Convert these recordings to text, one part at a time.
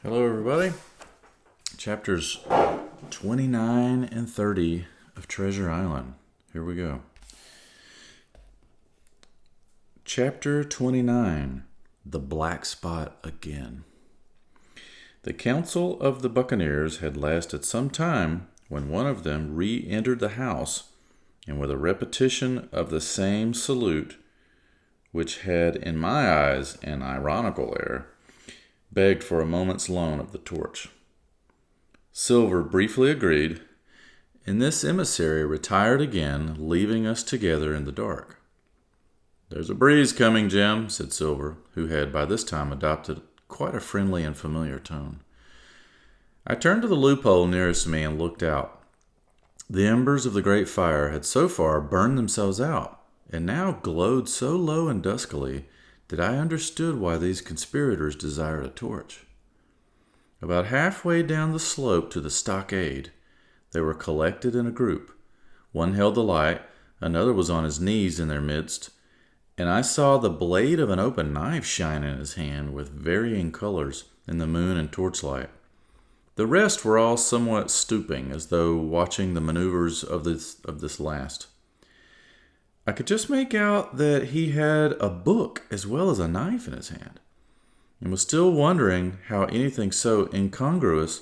Hello, everybody. Chapters 29 and 30 of Treasure Island. Here we go. Chapter 29, The Black Spot Again. The council of the buccaneers had lasted some time when one of them re-entered the house, and with a repetition of the same salute, which had in my eyes an ironical air, begged for a moment's loan of the torch. Silver briefly agreed, and this emissary retired again, leaving us together in the dark. "There's a breeze coming, Jim," said Silver, who had by this time adopted quite a friendly and familiar tone. I turned to the loophole nearest to me and looked out. The embers of the great fire had so far burned themselves out, and now glowed so low and duskily that I understood why these conspirators desired a torch. About halfway down the slope to the stockade, they were collected in a group. One held the light, another was on his knees in their midst, and I saw the blade of an open knife shine in his hand with varying colors in the moon and torchlight. The rest were all somewhat stooping, as though watching the maneuvers of this last. I could just make out that he had a book as well as a knife in his hand, and was still wondering how anything so incongruous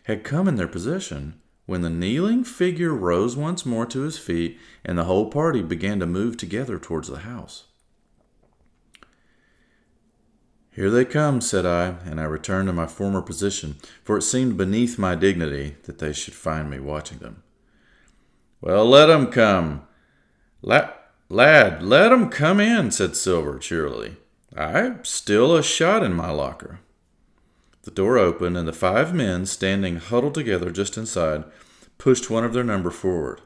had come in their possession, when the kneeling figure rose once more to his feet, and the whole party began to move together towards the house. "Here they come," said I, and I returned to my former position, for it seemed beneath my dignity that they should find me watching them. "Well, let 'em come. Lad, let 'em come in," said Silver cheerily. "I've still a shot in my locker." The door opened, and the 5 men, standing huddled together just inside, pushed one of their number forward.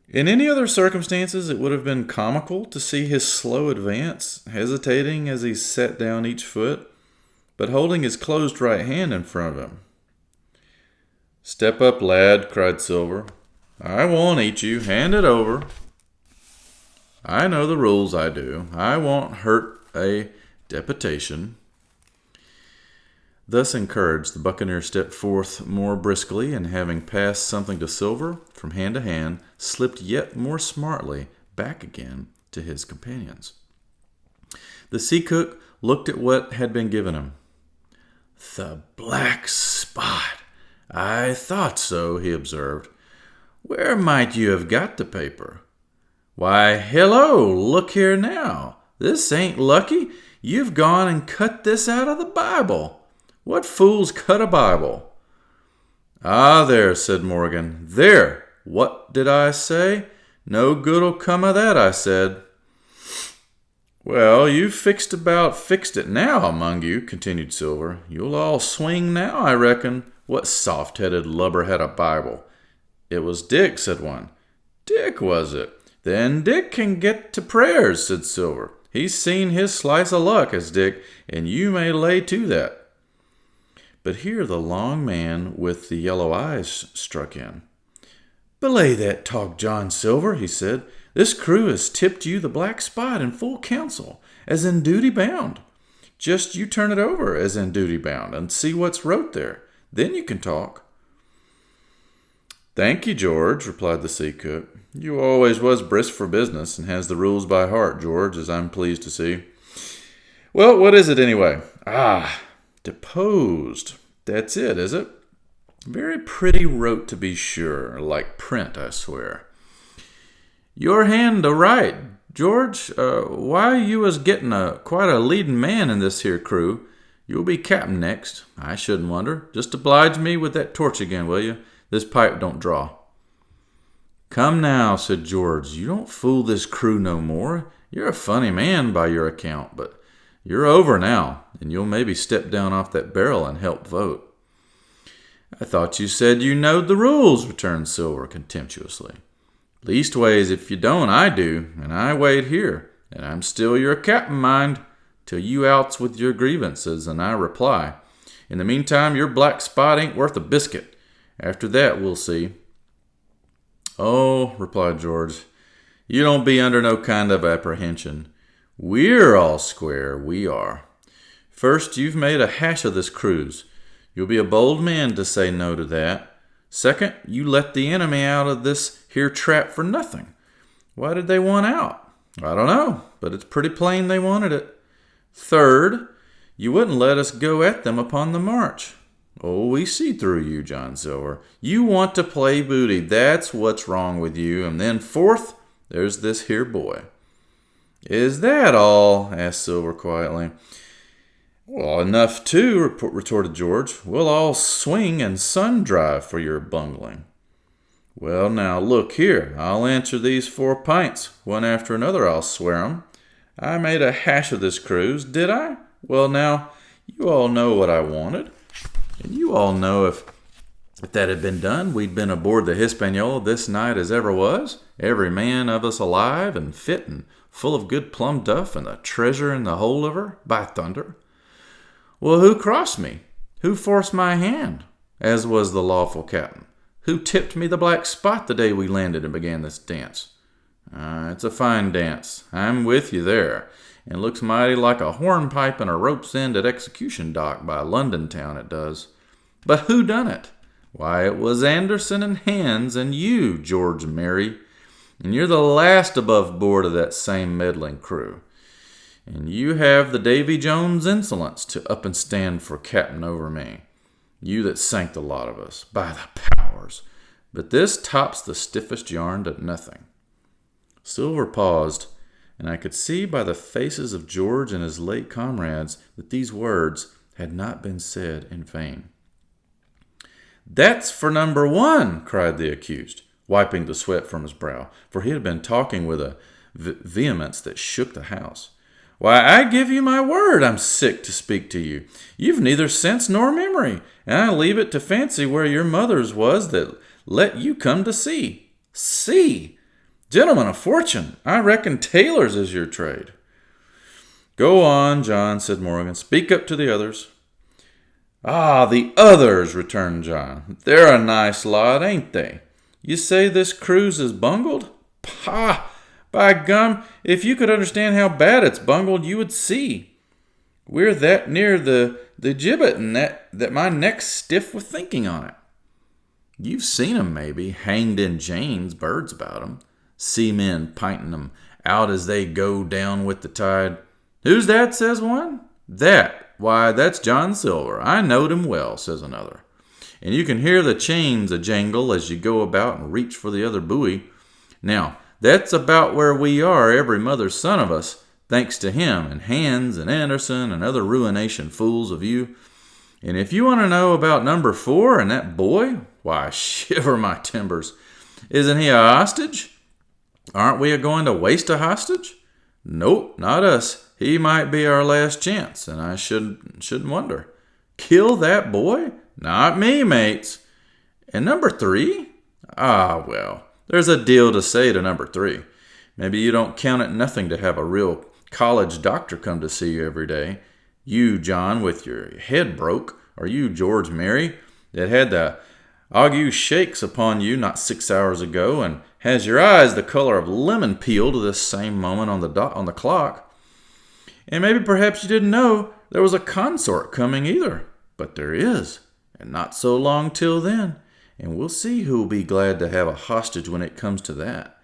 In any other circumstances, it would have been comical to see his slow advance, hesitating as he set down each foot, but holding his closed right hand in front of him. "Step up, lad," cried Silver. "I won't eat you. Hand it over. I know the rules, I do. I won't hurt a deputation." Thus encouraged, the buccaneer stepped forth more briskly, and having passed something to Silver from hand to hand, slipped yet more smartly back again to his companions. The sea cook looked at what had been given him. "The black spot! I thought so," he observed. "Where might you have got the paper?" "Why, hello, look here now. This ain't lucky. You've gone and cut this out of the Bible. What fools cut a Bible?" "Ah, there," said Morgan. "There! What did I say? No good'll come of that, I said." "Well, you've fixed it now among you," continued Silver. "You'll all swing now, I reckon. What soft-headed lubber had a Bible?" "It was Dick," said one. "Dick, was it? Then Dick can get to prayers," said Silver. "He's seen his slice of luck, has Dick, and you may lay to that." But here the long man with the yellow eyes struck in. "Belay that talk, John Silver," he said. "This crew has tipped you the black spot in full council, as in duty bound. Just you turn it over as in duty bound, and see what's wrote there. Then you can talk." "Thank you, George," replied the sea cook. "You always was brisk for business, and has the rules by heart, George, as I'm pleased to see. Well, what is it, anyway?" "Ah, deposed. That's it, is it? Very pretty wrote, to be sure. Like print, I swear. Your hand a right, George. Why, you was getting quite a leading man in this here crew. You'll be captain next, I shouldn't wonder. Just oblige me with that torch again, will you? This pipe don't draw." "Come now," said George. "You don't fool this crew no more. You're a funny man by your account, but you're over now, and you'll maybe step down off that barrel and help vote." "I thought you said you knowed the rules," returned Silver contemptuously. "Leastways, if you don't, I do, and I wait here, and I'm still your captain, mind, till you outs with your grievances, and I reply. In the meantime, your black spot ain't worth a biscuit. After that, we'll see." "Oh," replied George, "you don't be under no kind of apprehension. We're all square, we are. First, you've made a hash of this cruise. You'll be a bold man to say no to that. Second, you let the enemy out of this here trap for nothing. Why did they want out? I don't know, but it's pretty plain they wanted it. Third, you wouldn't let us go at them upon the march. Oh, we see through you, John Silver. You want to play booty. That's what's wrong with you. And then fourth, there's this here boy. Is that all? Asked Silver quietly. Well, enough too, retorted George. We'll all swing and sun drive for your bungling. Well, now, look here. I'll answer these 4 pints. One after another, I'll swear 'em. I made a hash of this cruise, did I? Well, now, you all know what I wanted. And you all know if that had been done, we'd been aboard the Hispaniola this night as ever was, every man of us alive and fit and full of good plum duff and the treasure in the hold of her, by thunder. Well, who crossed me? Who forced my hand, as was the lawful captain? Who tipped me the black spot the day we landed and began this dance? It's a fine dance. I'm with you there. And looks mighty like a hornpipe and a rope's end at execution dock by London town, it does. But who done it? Why, it was Anderson and Hands and you, George Merry. And you're the last above board of that same meddling crew. And you have the Davy Jones insolence to up and stand for captain over me. You that sank the lot of us, by the powers. But this tops the stiffest yarn to nothing. Silver paused, and I could see by the faces of George and his late comrades that these words had not been said in vain. That's for number 1, cried the accused, wiping the sweat from his brow, for he had been talking with a vehemence that shook the house. Why, I give you my word I'm sick to speak to you. You've neither sense nor memory, and I leave it to fancy where your mother's was that let you come to sea. Sea! Gentlemen of fortune, I reckon tailors is your trade. Go on, John, said Morgan. Speak up to the others. Ah, the others, returned John. They're a nice lot, ain't they? You say this cruise is bungled? Pah! By gum, if you could understand how bad it's bungled, you would see. We're that near the gibbet and that my neck's stiff with thinking on it. You've seen 'em, maybe, hanged in chains, birds about 'em. Seamen pinting 'em out as they go down with the tide. Who's that, says one. That, why, that's John Silver. I knowed him well, says another. And you can hear the chains a-jangle as you go about and reach for the other buoy. Now, that's about where we are, every mother's son of us, thanks to him and Hands and Anderson and other ruination fools of you. And if you want to know about number 4 and that boy, why, shiver my timbers. Isn't he a hostage? Aren't we a-going to waste a hostage? Nope, not us. He might be our last chance, and I shouldn't wonder. Kill that boy? Not me, mates. And number 3? Ah, well, there's a deal to say to number 3. Maybe you don't count it nothing to have a real college doctor come to see you every day. You, John, with your head broke, or you, George Merry, that had the ague shakes upon you not 6 hours ago, and has your eyes the color of lemon peel to this same moment on the clock. And maybe perhaps you didn't know there was a consort coming either. But there is, and not so long till then. And we'll see who'll be glad to have a hostage when it comes to that.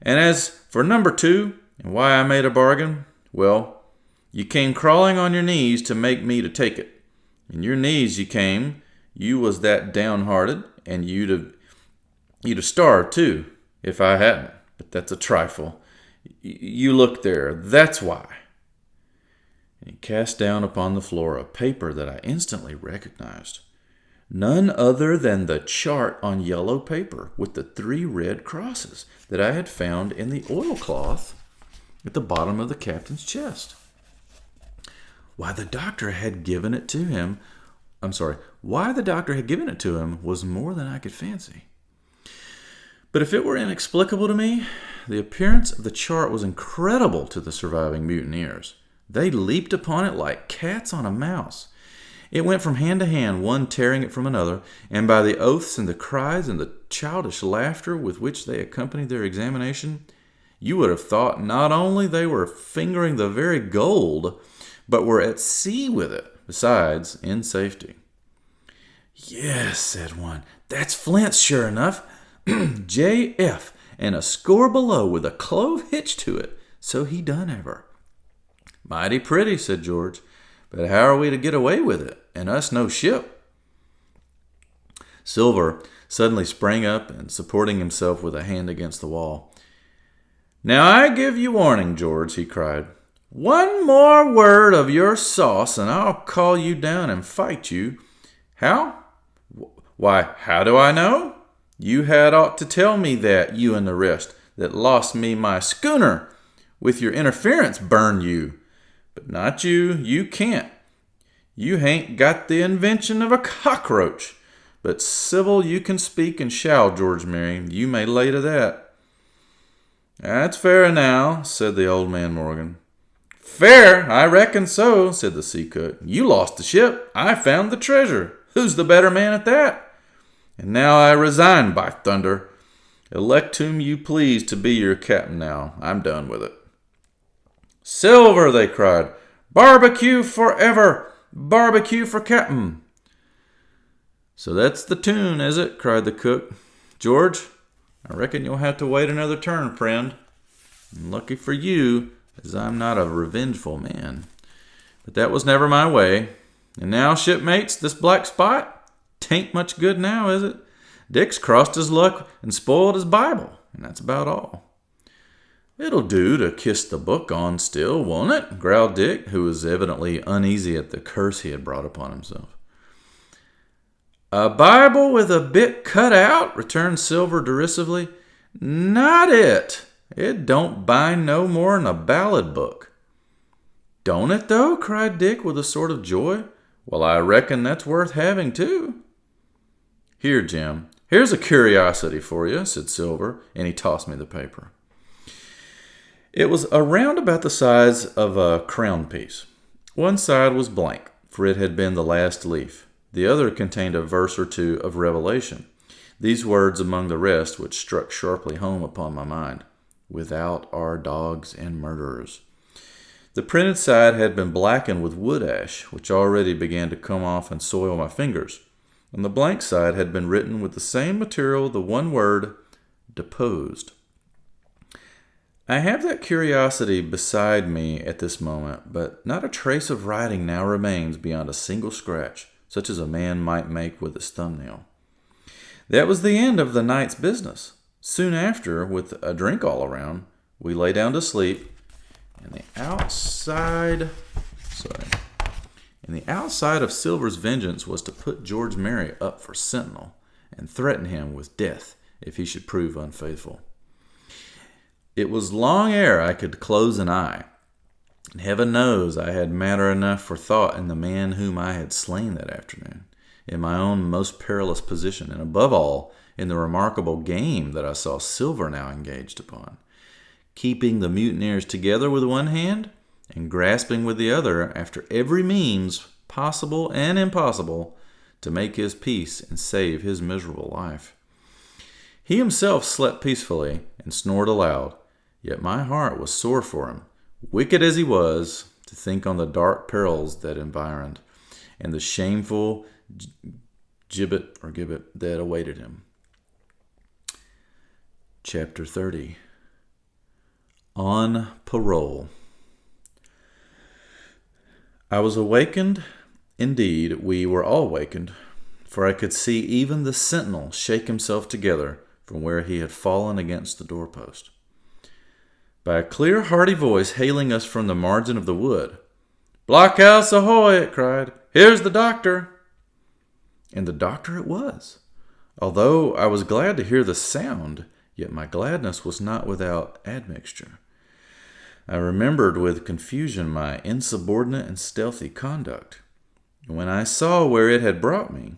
And as for number 2, and why I made a bargain, well, you came crawling on your knees to make me to take it. And your knees you came, you was that downhearted, and you'd have starved too, if I hadn't. But that's a trifle. You look there, that's why. And he cast down upon the floor a paper that I instantly recognized. None other than the chart on yellow paper with the 3 red crosses that I had found in the oilcloth at the bottom of the captain's chest. Why the doctor had given it to him was more than I could fancy. But if it were inexplicable to me, the appearance of the chart was incredible to the surviving mutineers. They leaped upon it like cats on a mouse. It went from hand to hand, one tearing it from another, and by the oaths and the cries and the childish laughter with which they accompanied their examination, you would have thought not only they were fingering the very gold, but were at sea with it, besides, in safety. "Yes," said one, "that's Flint's sure enough. J.F. and a score below with a clove hitch to it. So he done ever." "Mighty pretty," said George, "but how are we to get away with it, and us no ship?" Silver suddenly sprang up and supporting himself with a hand against the wall. "Now I give you warning, George," he cried. "One more word of your sauce and I'll call you down and fight you. How? Why, how do I know? You had ought to tell me that, you and the rest, that lost me my schooner. With your interference, burn you. But not you. You can't. You hain't got the invention of a cockroach. But civil you can speak and shall, George Merry. You may lay to that." "That's fair now," said the old man Morgan. "Fair? I reckon so," said the sea cook. "You lost the ship. I found the treasure. Who's the better man at that? And now I resign, by thunder. Elect whom you please to be your captain now. I'm done with it." "Silver!" they cried. "Barbecue forever! Barbecue for captain!" "So that's the tune, is it?" cried the cook. "George, I reckon you'll have to wait another turn, friend. And lucky for you, as I'm not a revengeful man. But that was never my way. And now, shipmates, this black spot? 'Tain't much good now, is it? Dick's crossed his luck and spoiled his Bible, and that's about all." "It'll do to kiss the book on still, won't it?" growled Dick, who was evidently uneasy at the curse he had brought upon himself. "A Bible with a bit cut out?" returned Silver derisively. "Not it. It don't bind no more'n a ballad book." "Don't it, though?" cried Dick with a sort of joy. "Well, I reckon that's worth having, too." "Here, Jim, here's a curiosity for you," said Silver, and he tossed me the paper. It was around about the size of a crown piece. One side was blank, for it had been the last leaf. The other contained a verse or two of Revelation. These words among the rest, which struck sharply home upon my mind: "Without are dogs and murderers." The printed side had been blackened with wood ash, which already began to come off and soil my fingers. On the blank side had been written with the same material the one word, "deposed." I have that curiosity beside me at this moment, but not a trace of writing now remains beyond a single scratch, such as a man might make with his thumbnail. That was the end of the night's business. Soon after, with a drink all around, we lay down to sleep, and the outside of Silver's vengeance was to put George Merry up for sentinel and threaten him with death if he should prove unfaithful. It was long ere I could close an eye, and heaven knows I had matter enough for thought in the man whom I had slain that afternoon, in my own most perilous position, and above all, in the remarkable game that I saw Silver now engaged upon, keeping the mutineers together with one hand, and grasping with the other after every means, possible and impossible, to make his peace and save his miserable life. He himself slept peacefully and snored aloud, yet my heart was sore for him, wicked as he was, to think on the dark perils that environed, and the shameful gibbet that awaited him. Chapter 30. On parole. I was awakened. Indeed, we were all wakened, for I could see even the sentinel shake himself together from where he had fallen against the doorpost, by a clear, hearty voice hailing us from the margin of the wood. "Blockhouse ahoy!" it cried. "Here's the doctor!" And the doctor it was. Although I was glad to hear the sound, yet my gladness was not without admixture. I remembered with confusion my insubordinate and stealthy conduct. And when I saw where it had brought me,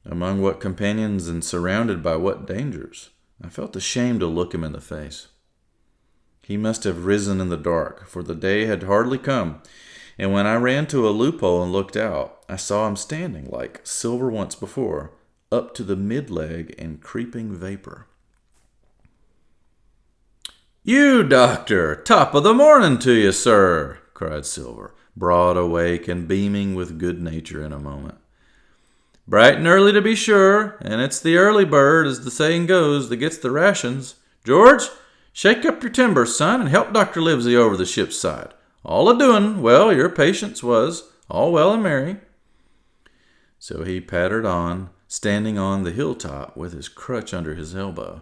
among what companions and surrounded by what dangers, I felt ashamed to look him in the face. He must have risen in the dark, for the day had hardly come, and when I ran to a loophole and looked out, I saw him standing, like Silver once before, up to the mid-leg in creeping vapor. "You, doctor! Top of the morning to you, sir!" cried Silver. broad awake and beaming with good nature in a moment. "Bright and early to be sure, and it's the early bird, as the saying goes, that gets the rations. George, shake up your timbers, son, and help Dr. Livesey over the ship's side. All a-doing, well, your patience was, all well and merry." So he pattered on, standing on the hilltop with his crutch under his elbow,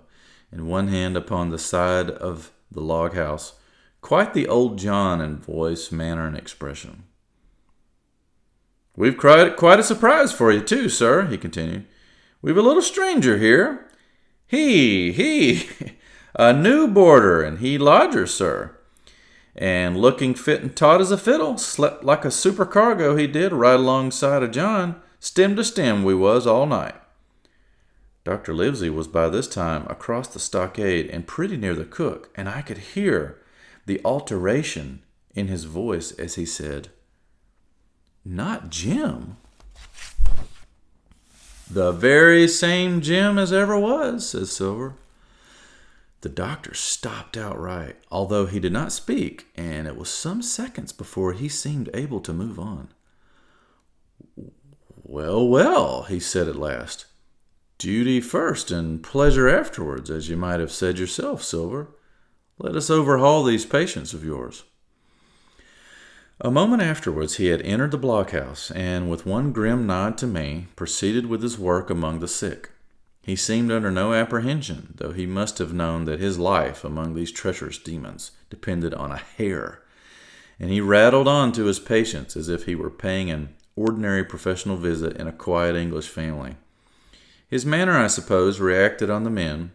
and one hand upon the side of the log house, quite the old John in voice, manner, and expression. "We've quite a surprise for you, too, sir," he continued. "We've a little stranger here. He, a new boarder, and he lodger, sir. And looking fit and taut as a fiddle, slept like a supercargo, he did, right alongside of John. Stem to stem we was all night." Dr. Livesey was by this time across the stockade and pretty near the cook, and I could hear the alteration in his voice as he said, "Not Jim?" "The very same Jim as ever was," says Silver. The doctor stopped outright, although he did not speak, and it was some seconds before he seemed able to move on. "Well, well," he said at last. "Duty first and pleasure afterwards, as you might have said yourself, Silver. Let us overhaul these patients of yours." A moment afterwards he had entered the blockhouse, and with one grim nod to me, proceeded with his work among the sick. He seemed under no apprehension, though he must have known that his life among these treacherous demons depended on a hair, and he rattled on to his patients as if he were paying an ordinary professional visit in a quiet English family. His manner, I suppose, reacted on the men,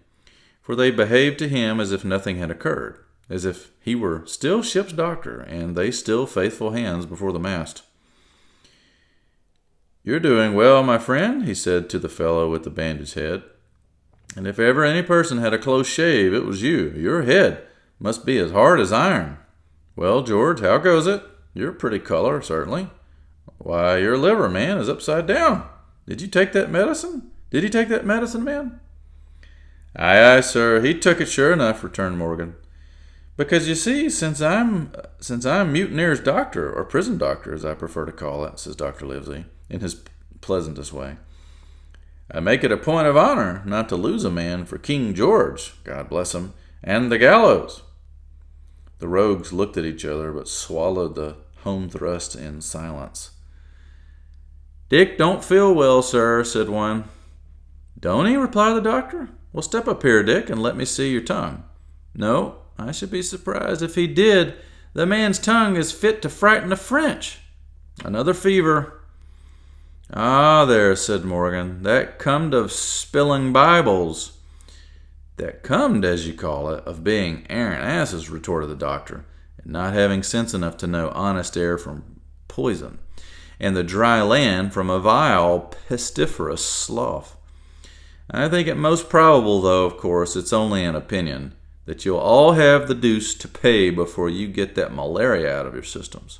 for they behaved to him as if nothing had occurred, as if he were still ship's doctor, and they still faithful hands before the mast. "You're doing well, my friend," he said to the fellow with the bandaged head. "And if ever any person had a close shave, it was you. Your head must be as hard as iron. Well, George, how goes it? You're a pretty color, certainly. Why, your liver, man, is upside down. Did you take that medicine? Did he take that medicine, man?" "Aye, sir, he took it sure enough," returned Morgan. "Because, you see, since I'm mutineer's doctor, or prison doctor, as I prefer to call it," says Dr. Livesey, in his pleasantest way, "I make it a point of honor not to lose a man for King George, God bless him, and the gallows." The rogues looked at each other, but swallowed the home thrust in silence. "Dick don't feel well, sir," said one. "Don't he?" replied the doctor. "Well, step up here, Dick, and let me see your tongue." "No, I should be surprised if he did. The man's tongue is fit to frighten the French. Another fever." "Ah, there," said Morgan. "That comed of spilling Bibles." "That comed, as you call it, of being arrant asses," retorted the doctor, "and not having sense enough to know honest air from poison, and the dry land from a vile pestiferous slough. I think it most probable, though, of course, it's only an opinion, that you'll all have the deuce to pay before you get that malaria out of your systems.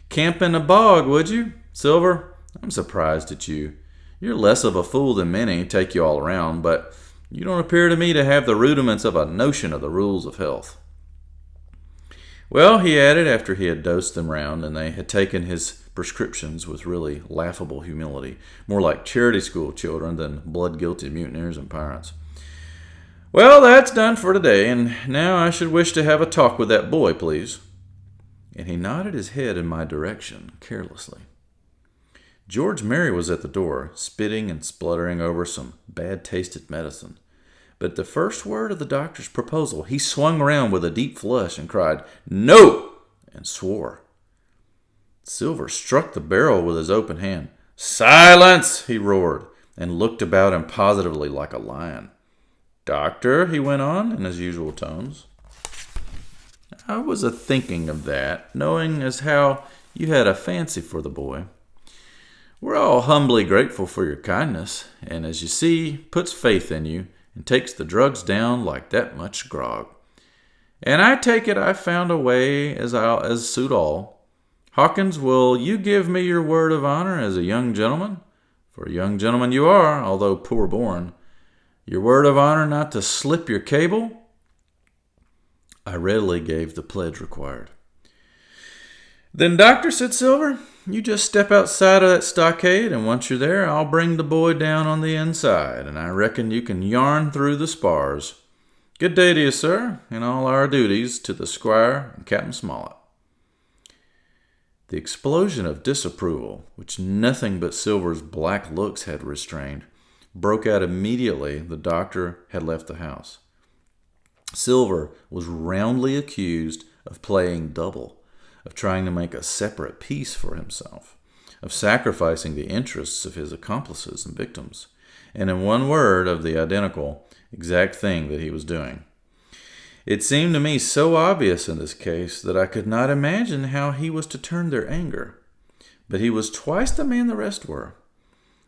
Camp in a bog, would you? Silver, I'm surprised at you. You're less of a fool than many, take you all around, but you don't appear to me to have the rudiments of a notion of the rules of health." "Well," he added, after he had dosed them round, and they had taken his prescriptions with really laughable humility, more like charity school children than blood-guilty mutineers and pirates. "Well, that's done for today, and now I should wish to have a talk with that boy, please." And he nodded his head in my direction, carelessly. George Merry was at the door, spitting and spluttering over some bad-tasted medicine. But at the first word of the doctor's proposal, he swung around with a deep flush and cried, "No!" and swore. Silver struck the barrel with his open hand. "Silence!" he roared, and looked about him positively like a lion. "Doctor," he went on in his usual tones, "I was a-thinking of that, knowing as how you had a fancy for the boy. We're all humbly grateful for your kindness, and as you see, puts faith in you, and takes the drugs down like that much grog. And I take it I've found a way as suit all. Hawkins, will you give me your word of honor as a young gentleman? For a young gentleman you are, although poor born. Your word of honor not to slip your cable?" I readily gave the pledge required. Then, Doctor, said Silver, you just step outside of that stockade, and once you're there, I'll bring the boy down on the inside, and I reckon you can yarn through the spars. Good day to you, sir, and all our duties to the squire and Captain Smollett. The explosion of disapproval, which nothing but Silver's black looks had restrained, broke out immediately the doctor had left the house. Silver was roundly accused of playing double, of trying to make a separate peace for himself, of sacrificing the interests of his accomplices and victims, and in one word, of the identical, exact thing that he was doing. It seemed to me so obvious in this case that I could not imagine how he was to turn their anger. But he was twice the man the rest were,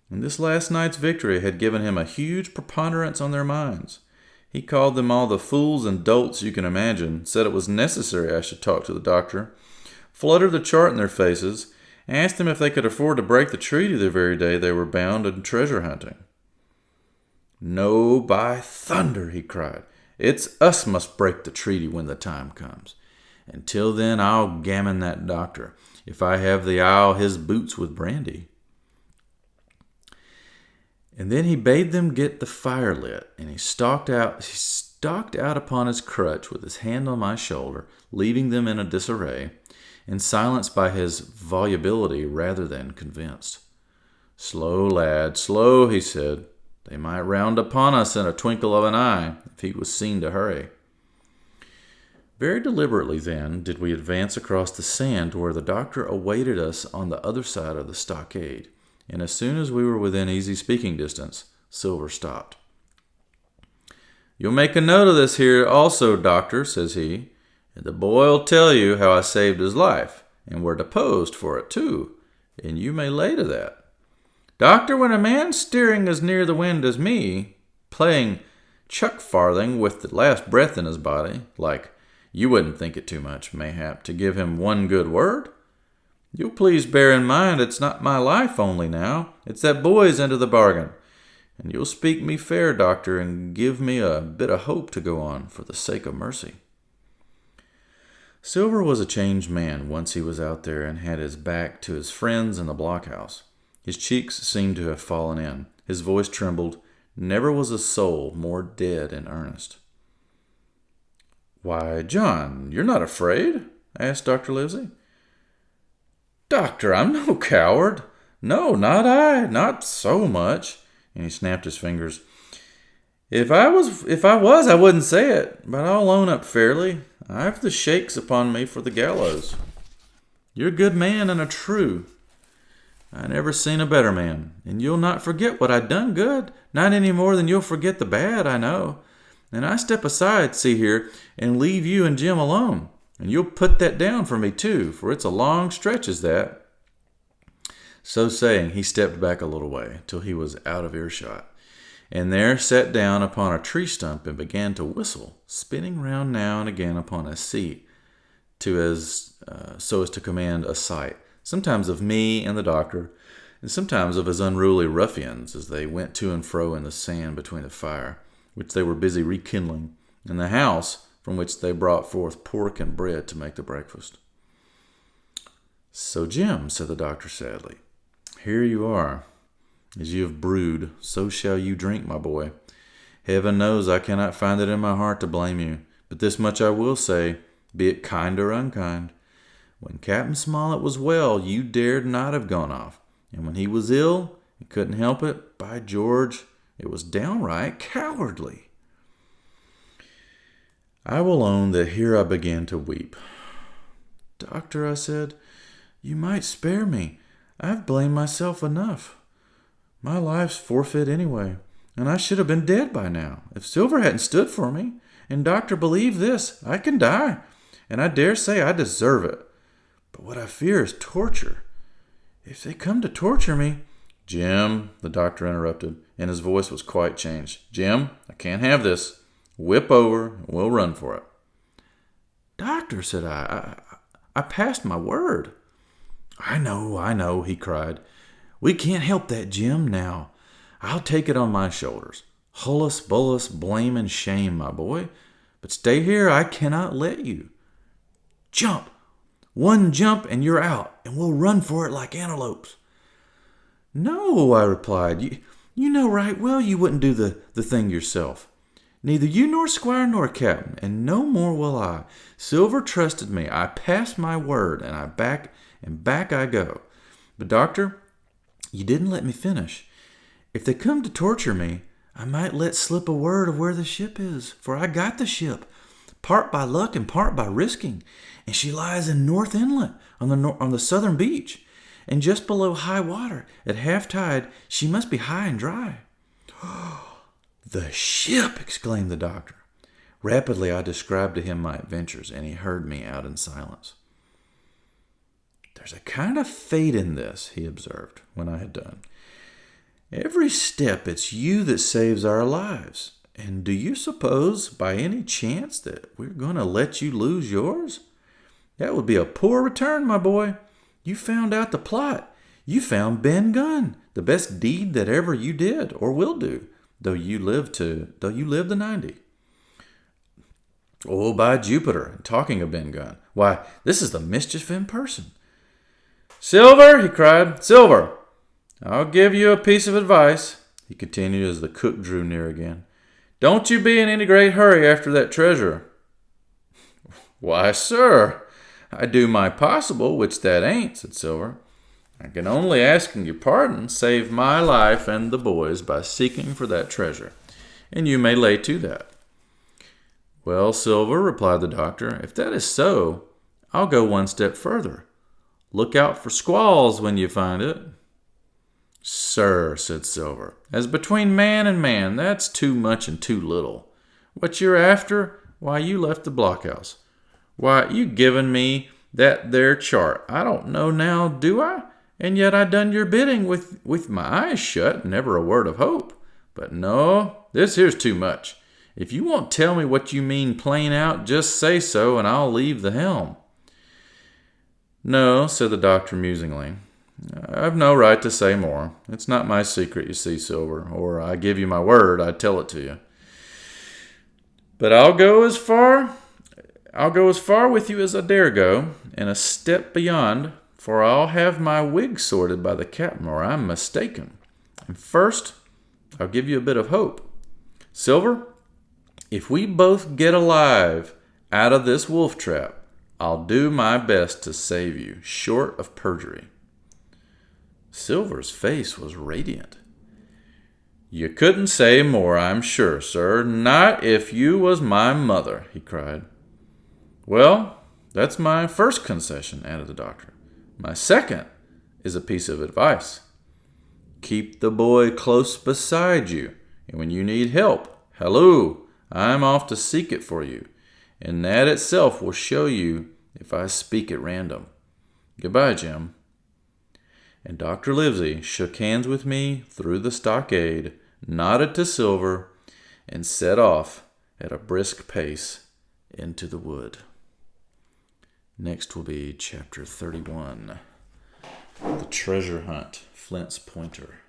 and this last night's victory had given him a huge preponderance on their minds. He called them all the fools and dolts you can imagine, said it was necessary I should talk to the doctor, fluttered the chart in their faces, asked them if they could afford to break the treaty the very day they were bound in treasure hunting. "No, by thunder," he cried. "It's us must break the treaty when the time comes. Until then, I'll gammon that doctor. If I have the I'll his boots with brandy." And then he bade them get the fire lit, and he stalked out upon his crutch with his hand on my shoulder, leaving them in a disarray, and silenced by his volubility rather than convinced. "Slow, lad, slow," he said. "They might round upon us in a twinkle of an eye if he was seen to hurry." Very deliberately, then, did we advance across the sand to where the doctor awaited us on the other side of the stockade, and as soon as we were within easy speaking distance, Silver stopped. "You'll make a note of this here also, Doctor," says he, "and the boy'll tell you how I saved his life, and were deposed for it, too, and you may lay to that. Doctor, when a man's steering as near the wind as me, playing chuck-farthing with the last breath in his body, like, you wouldn't think it too much, mayhap, to give him one good word? You'll please bear in mind it's not my life only now, it's that boy's into the bargain. And you'll speak me fair, Doctor, and give me a bit of hope to go on, for the sake of mercy." Silver was a changed man once he was out there and had his back to his friends in the blockhouse. His cheeks seemed to have fallen in. His voice trembled. Never was a soul more dead in earnest. "Why, John, you're not afraid?" asked Dr. Livesey. "Doctor, I'm no coward. No, not I. Not so much." And he snapped his fingers. If I was, I wouldn't say it, but I'll own up fairly. I've the shakes upon me for the gallows. You're a good man and a true. I never seen a better man, and you'll not forget what I done good, not any more than you'll forget the bad, I know. And I step aside, see here, and leave you and Jim alone, and you'll put that down for me too, for it's a long stretch as that." So saying, he stepped back a little way, till he was out of earshot, and there sat down upon a tree stump and began to whistle, spinning round now and again upon his seat, so as to command a sight, sometimes of me and the doctor, and sometimes of his unruly ruffians as they went to and fro in the sand between the fire, which they were busy rekindling, and the house from which they brought forth pork and bread to make the breakfast. "So, Jim," said the doctor sadly, "here you are. As you have brewed, so shall you drink, my boy. Heaven knows I cannot find it in my heart to blame you, but this much I will say, be it kind or unkind. When Captain Smollett was well, you dared not have gone off, and when he was ill and couldn't help it, by George, it was downright cowardly." I will own that here I began to weep. "Doctor," I said, "you might spare me. I've blamed myself enough. My life's forfeit anyway, and I should have been dead by now, if Silver hadn't stood for me. And, Doctor, believe this, I can die, and I dare say I deserve it. But what I fear is torture. If they come to torture me—" "Jim," the doctor interrupted, and his voice was quite changed. "Jim, I can't have this. Whip over, and we'll run for it." "Doctor," said I passed my word." I know, he cried. "We can't help that, Jim, now. I'll take it on my shoulders. Hullus, bullus, blame, and shame, my boy. But stay here, I cannot let you. Jump! One jump and you're out, and we'll run for it like antelopes." "No," I replied. You know right well you wouldn't do the thing yourself. Neither you nor Squire nor Captain, and no more will I. Silver trusted me. I passed my word, and back I go. But, Doctor, you didn't let me finish. If they come to torture me, I might let slip a word of where the ship is, for I got the ship, part by luck and part by risking, and she lies in North Inlet on the southern beach, and just below high water. At half tide, she must be high and dry." "The ship!" exclaimed the doctor. Rapidly, I described to him my adventures, and he heard me out in silence. "There's a kind of fate in this," he observed when I had done. "Every step it's you that saves our lives. And do you suppose, by any chance, that we're going to let you lose yours? That would be a poor return, my boy. You found out the plot. You found Ben Gunn, the best deed that ever you did or will do, though you live to 90. Oh, by Jupiter, talking of Ben Gunn, why, this is the mischief in person." "Silver," he cried, "Silver, I'll give you a piece of advice," he continued as the cook drew near again. "Don't you be in any great hurry after that treasure." "Why, sir, I do my possible, which that ain't," said Silver. "I can only, asking your pardon, save my life and the boys by seeking for that treasure, and you may lay to that." "Well, Silver," replied the doctor, "if that is so, I'll go one step further. Look out for squalls when you find it." "Sir," said Silver, "as between man and man, that's too much and too little. What you're after, why, you left the blockhouse. Why, you given me that there chart. I don't know now, do I? And yet I done your bidding with my eyes shut, never a word of hope. But no, this here's too much. If you won't tell me what you mean plain out, just say so, and I'll leave the helm." "No," said the doctor musingly. "I've no right to say more. It's not my secret, you see, Silver, or I give you my word I'd tell it to you. But I'll go as far with you as I dare go, and a step beyond, for I'll have my wig sorted by the captain, or I'm mistaken. And first, I'll give you a bit of hope. Silver, if we both get alive out of this wolf trap, I'll do my best to save you, short of perjury." Silver's face was radiant. "You couldn't say more, I'm sure, sir. Not if you was my mother," he cried. "Well, that's my first concession," added the doctor. "My second is a piece of advice. Keep the boy close beside you, and when you need help, halloo, I'm off to seek it for you, and that itself will show you if I speak at random. Goodbye, Jim." And Dr. Livesey shook hands with me through the stockade, nodded to Silver, and set off at a brisk pace into the wood. Next will be Chapter 31, The Treasure Hunt, Flint's Pointer.